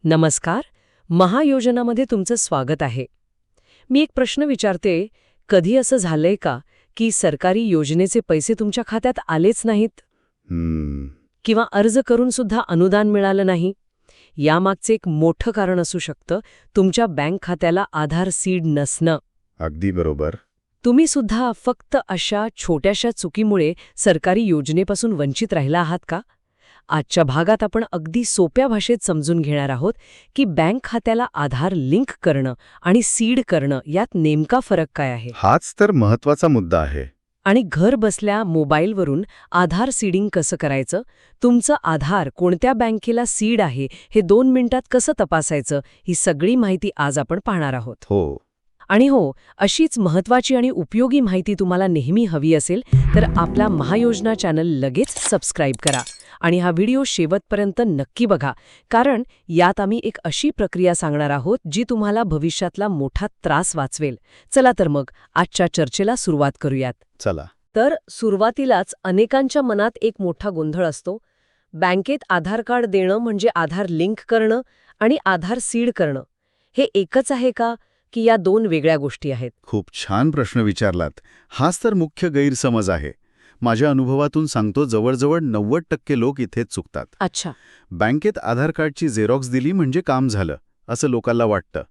नमस्कार. महायोजनामध्ये तुमचं स्वागत आहे. मी एक प्रश्न विचारते, कधी असं झालंय का की सरकारी योजनेचे पैसे तुमच्या खात्यात आलेच नाहीत हम्म, किंवा अर्ज करून सुद्धा अनुदान मिळालं नाही? यामागचे एक मोठं कारण असू शकतं तुमच्या बँक खात्याला आधार सीड नसणं. अगदी बरोबर. तुम्ही सुद्धा फक्त अशा छोट्याशा चुकीमुळे सरकारी योजनेपासून वंचित राहिला आहात का? आजच्या भागात आपण अगदी सोप्या भाषेत समजून घेणार आहोत की बँक खात्याला आधार लिंक करणं आणि सीड करणं यात नेमका फरक काय आहे, हाच तर महत्वाचा मुद्दा आहे. आणि घर बसल्या मोबाईलवरून आधार सीडिंग कसं करायचं, तुमचं आधार कोणत्या बँकेला सीड आहे हे 2 मिनिटात कसं तपासायचं, ही सगळी माहिती आज आपण पाहणार आहोत. हो, आणि हो, अशीच महत्त्वाची आणि उपयोगी माहिती तुम्हाला नेहमी हवी असेल तर आपला महायोजना चॅनल लगेच सबस्क्राईब करा आणि हा व्हिडिओ शेवटपर्यंत नक्की बघा, कारण यात आम्ही एक अशी प्रक्रिया सांगणार आहोत जी तुम्हाला भविष्यातला मोठा त्रास वाचवेल. चला तर मग आजच्या चर्चेला सुरुवात करूयात. चला. तर सुरुवातीलाच अनेकांच्या मनात एक मोठा गोंधळ असतो. बँकेत आधार कार्ड देणं म्हणजे आधार लिंक करणं आणि आधार सीड करणं. हे एकच आहे का, की या 2 वेगळ्या गोष्टी आहेत? खूप छान प्रश्न विचारलात. हाच तर मुख्य गैरसमज आहे. माझ्या अनुभवातून सांगतो, जवळजवळ 90% लोक इथेच चुकतात. अच्छा. बँकेत आधार कार्डची झेरॉक्स दिली म्हणजे काम झालं, असं लोकांना वाटतं.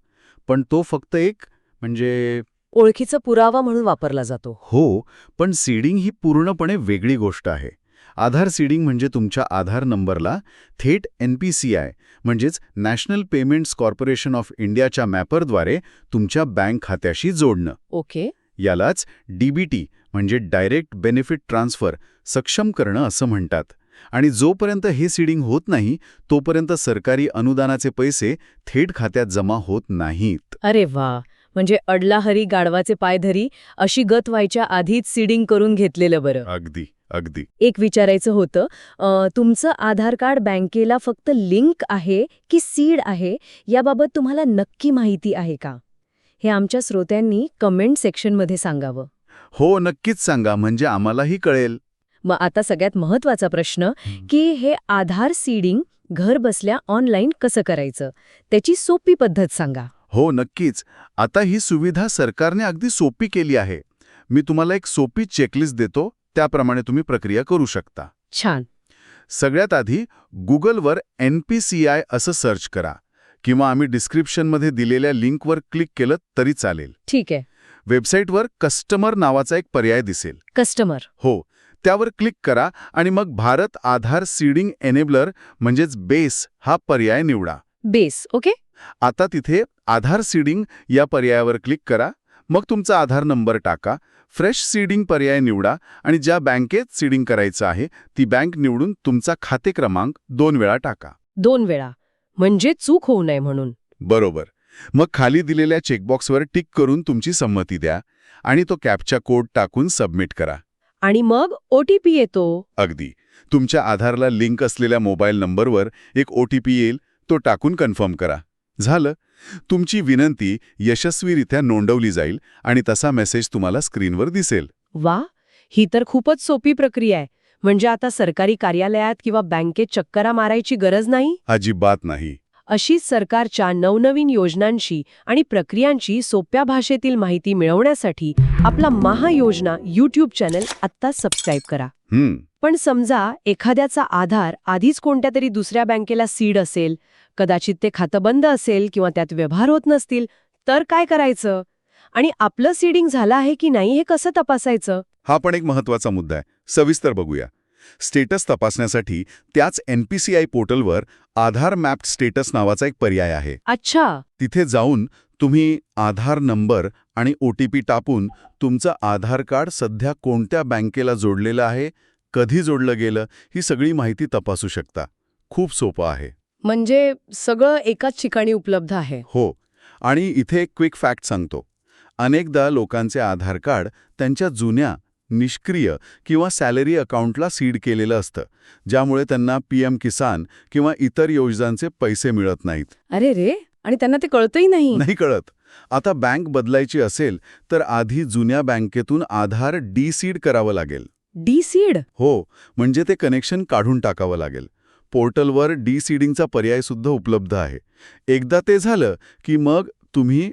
पण तो फक्त एक म्हणजे ओळखीचा पुरावा म्हणून वापरला जातो. हो, पण सीडिंग ही पूर्णपणे वेगळी गोष्ट आहे. आधार सीडिंग म्हणजे तुमच्या आधार नंबरला थेट NPCI म्हणजेच नॅशनल पेमेंट्स कॉर्पोरेशन ऑफ इंडियाच्या मॅपरद्वारे तुमच्या बँक खात्याशी जोडणं. ओके. यालाच DBT म्हणजे डायरेक्ट बेनिफिट ट्रान्सफर सक्षम करणं असं म्हणतात. आणि जोपर्यंत हे सीडिंग होत नाही तोपर्यंत सरकारी अनुदानाचे पैसे थेट खात्यात जमा होत नाहीत. अरे वा, म्हणजे अडला हरी गाढवाचे पाय धरी अशी गत व्हायच्या आधीच सीडिंग करून घेतलेलं बरं. अगदी अगदी. एक विचारायचं होतं, तुमचं आधार कार्ड बँकेला फक्त लिंक आहे की सीड आहे, याबाबत तुम्हाला नक्की माहिती आहे का? हे आमच्या श्रोत्यांनी कमेंट सेक्शनमध्ये सांगावं. हो, नक्कीच सांगा, म्हणजे आम्हालाही कळेल. मग आता सगळ्यात महत्त्वाचा प्रश्न, की हे आधार सीडिंग घर बसल्या ऑनलाईन कसं करायचं, त्याची सोपी पद्धत सांगा. हो, नक्कीच. आता ही सुविधा सरकारने अगदी सोपी केली आहे. मी तुम्हाला एक सोपी चेकलिस्ट देतो, त्याप्रमाणे तुम्ही प्रक्रिया करू शकता. छान. सगळ्यात आधी गुगलवर NPCI असं सर्च करा किंवा आम्ही डिस्क्रिप्शनमध्ये दिलेल्या लिंकवर क्लिक केलं तरी चालेल. ठीक आहे. वेबसाईटवर कस्टमर नावाचा एक पर्याय दिसेल. कस्टमर. हो, त्यावर क्लिक करा आणि मग भारत आधार सीडिंग एनेबलर म्हणजेच बेस हा पर्याय निवडा. बेस. ओके. आता तिथे आधार सीडिंग या पर्यायावर क्लिक करा. मग तुमचा आधार नंबर टाका, फ्रेश सीडिंग पर्याय निवडा आणि ज्या बँकेत सीडिंग करायचं आहे ती बँक निवडून तुमचा खाते क्रमांक 2 वेळा टाका. 2 वेळा, म्हणजे चूक होऊ नये म्हणून. बरोबर. मग खाली दिलेल्या चेकबॉक्सवर टिक करून तुमची संमती द्या आणि तो कॅप्चा कोड टाकून सबमिट करा. आणि मग OTP येतो. अगदी. तुमच्या आधारला लिंक असलेल्या मोबाईल नंबरवर एक OTP येईल, तो टाकून कन्फर्म करा. झालं. तुमची विनंती यशस्वीरित्या नोंदवली जाईल आणि तसा मेसेज तुम्हाला स्क्रीनवर दिसेल. वा, ही तर खूपच सोपी प्रक्रिया आहे. म्हणजे आता सरकारी कार्यालयात किंवा बँकेत चक्करा मारायची गरज नाही. अजिबात नाही. अशीच सरकारच्या नवनवीन योजनांची आणि प्रक्रियांची सोप्या भाषेतील माहिती मिळवण्यासाठी आपला महायोजना YouTube चॅनल आत्ता सबस्क्राईब करा. पण समजा एखाद्याचा आधार आधीच कोणत्या तरी दुसऱ्या बँकेला सीड असेल, कदाचित ते खातं बंद असेल किंवा त्यात व्यवहार होत नसतील, तर काय करायचं? आणि आपलं सीडिंग झालं आहे की नाही हे कसं तपासायचं? हा पण एक महत्वाचा मुद्दा आहे. सविस्तर बघूया. स्टेटस तपासण्यासाठी त्याच NPCI पोर्टलवर आधार मॅप्ड स्टेटस नावाचा एक पर्याय आहे. अच्छा. तिथे जाऊन तुम्ही आधार नंबर आणि OTP टाकून तुमचं आधार कार्ड सध्या कोणत्या बँकेला जोडलेलं आहे, कधी जोडलं गेलं, ही सगळी माहिती तपासू शकता. खूप सोपं आहे. म्हणजे सगळं एकाच ठिकाणी उपलब्ध आहे. हो. आणि इथे एक क्विक फॅक्ट सांगतो. अनेकदा लोकांचे आधार कार्ड त्यांच्या जुन्या निष्क्रिय किंवा सॅलरी अकाउंटला सीड केलेलं असतं, ज्यामुळे त्यांना PM किसान किंवा इतर योजनांचे पैसे मिळत नाहीत. अरे रे, आणि त्यांना ते कळतही नाही. नाही कळत. आता बँक बदलायची असेल तर आधी जुन्या बँकेतून आधार डीसीड करावं लागेल. डीसीड? हो, म्हणजे ते कनेक्शन काढून टाकावं लागेल. पोर्टलवर डी-सीडिंगचा पर्याय सुद्धा उपलब्ध आहे. एकदा ते झालं की मग तुम्ही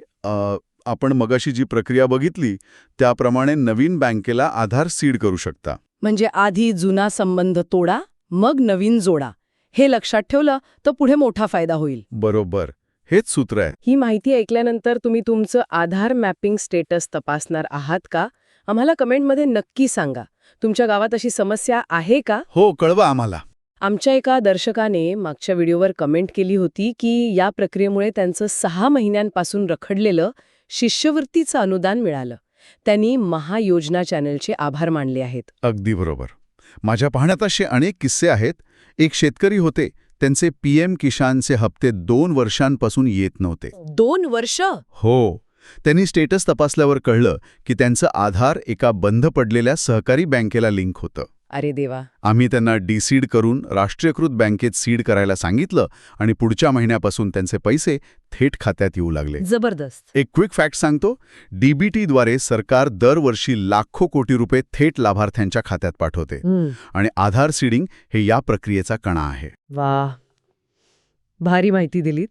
आपण मगाशी जी प्रक्रिया बघितली त्याप्रमाणे नवीन बँकेला आधार सीड करू शकता. म्हणजे आधी जुना संबंध तोडा, मग नवीन जोडा. हे लक्षात ठेवलं तर पुढे मोठा फायदा होईल. बरोबर, हेच सूत्र आहे. ही माहिती ऐकल्यानंतर तुम्ही तुमचं आधार मॅपिंग स्टेटस तपासणार आहात का? आम्हाला कमेंटमध्ये नक्की सांगा. तुमच्या गावात अशी समस्या आहे का? हो, कळवा आम्हाला. आमच्या एका दर्शकाने मागच्या व्हिडिओवर कमेंट केली होती की या प्रक्रियेमुळे त्यांचं 6 महिन्यांपासून रखडलेलं शिष्यवृत्तीचं अनुदान मिळालं. त्यांनी महायोजना चॅनलचे आभार मानले आहेत. अगदी बरोबर. माझ्या पाहण्यात असे अनेक किस्से आहेत. एक शेतकरी होते, त्यांचे PM किसानचे हप्ते 2 वर्षांपासून येत नव्हते. 2 वर्ष? हो. त्यांनी स्टेटस तपासल्यावर कळलं की त्यांचं आधार एका बंद पडलेल्या सहकारी बँकेला लिंक होतं. अरे देवा. आम्ही त्यांना डी-सीड करून राष्ट्रीयकृत बँकेत सीड करायला सांगितलं आणि पुढच्या महिन्यापासून त्यांचे पैसे थेट खात्यात येऊ लागले. जबरदस्त. एक क्विक फॅक्ट सांगतो. DBTद्वारे सरकार दरवर्षी लाखो कोटी रुपये थेट लाभार्थ्यांच्या खात्यात पाठवते आणि आधार सीडिंग हे या प्रक्रियेचा कणा आहे. वाह, भारी माहिती दिलीत.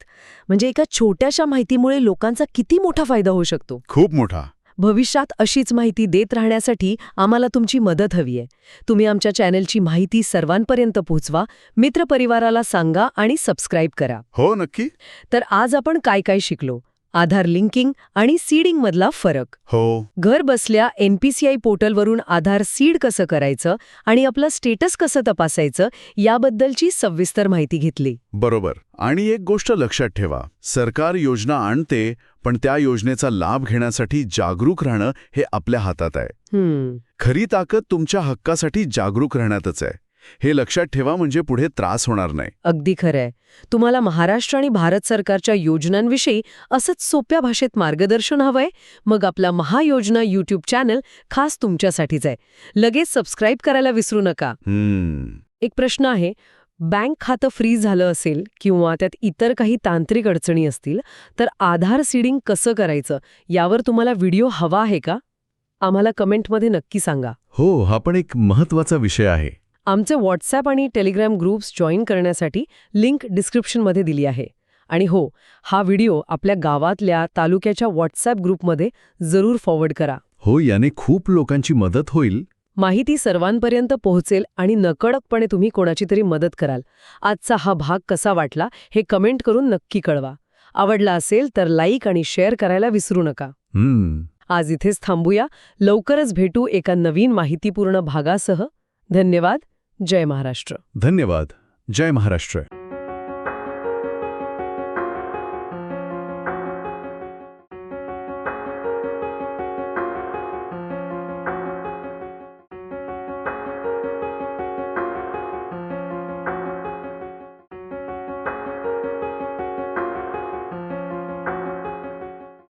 म्हणजे एका छोट्याशा माहितीमुळे लोकांचा किती मोठा फायदा होऊ शकतो. खूप मोठा. भविष्यात अशीच माहिती देत राहण्यासाठी आम्हाला तुमची मदत हवी आहे. तुम्ही आमच्या चॅनलची माहिती सर्वांपर्यंत पोहोचवा, मित्रपरिवाराला सांगा आणि सबस्क्राईब करा. हो, नक्की. तर आज आपण काय काय शिकलो? आधार लिंकिंग आणि सीडिंग मधला फरक. हो. घर बसल्या NPCI पोर्टलवरून आधार सीड कसं करायचं आणि आपलं स्टेटस कसं तपासायचं याबद्दलची सविस्तर माहिती घेतली. बरोबर. आणि एक गोष्ट लक्षात ठेवा, सरकार योजना आणते, पण त्या योजनेचा लाभ घेण्यासाठी जागरूक राहणं हे आपल्या हातात आहे. खरी ताकद तुमच्या हक्कासाठी जागरूक राहण्यातच आहे. हे लक्षात ठेवा, म्हणजे पुढे त्रास होणार नाही. अगदी खरंय. तुम्हाला महाराष्ट्र आणि भारत सरकारच्या योजनांविषयी असंच सोप्या भाषेत मार्गदर्शन हवंय? मग आपला महायोजना YouTube चॅनल खास तुमच्यासाठीच आहे. लगेच सबस्क्राईब करायला विसरू नका. एक प्रश्न आहे, बँक खातं फ्रीज झालं असेल किंवा त्यात इतर काही तांत्रिक अडचणी असतील तर आधार सीडिंग कसं करायचं यावर तुम्हाला व्हिडिओ हवा आहे का? आम्हाला कमेंटमध्ये नक्की सांगा. हो, हा पण एक महत्त्वाचा विषय आहे. आमचे व्हॉट्सॲप आणि टेलिग्राम ग्रुप्स जॉईन करण्यासाठी लिंक डिस्क्रिप्शनमध्ये दिली आहे. आणि हो, हा व्हिडिओ आपल्या गावातल्या तालुक्याच्या व्हॉट्सॲप ग्रुपमध्ये जरूर फॉरवर्ड करा. हो, याने खूप लोकांची मदत होईल. माहिती सर्वांपर्यंत पोहोचेल आणि नकळतपणे तुम्ही कोणाची तरी मदत कराल. आजचा हा भाग कसा वाटला हे कमेंट करून नक्की कळवा. आवडला असेल तर लाईक आणि शेअर करायला विसरू नका. आज इथेच थांबूया. लवकरच भेटू एका नवीन माहितीपूर्ण भागासह. धन्यवाद. जय महाराष्ट्र. धन्यवाद. जय महाराष्ट्र.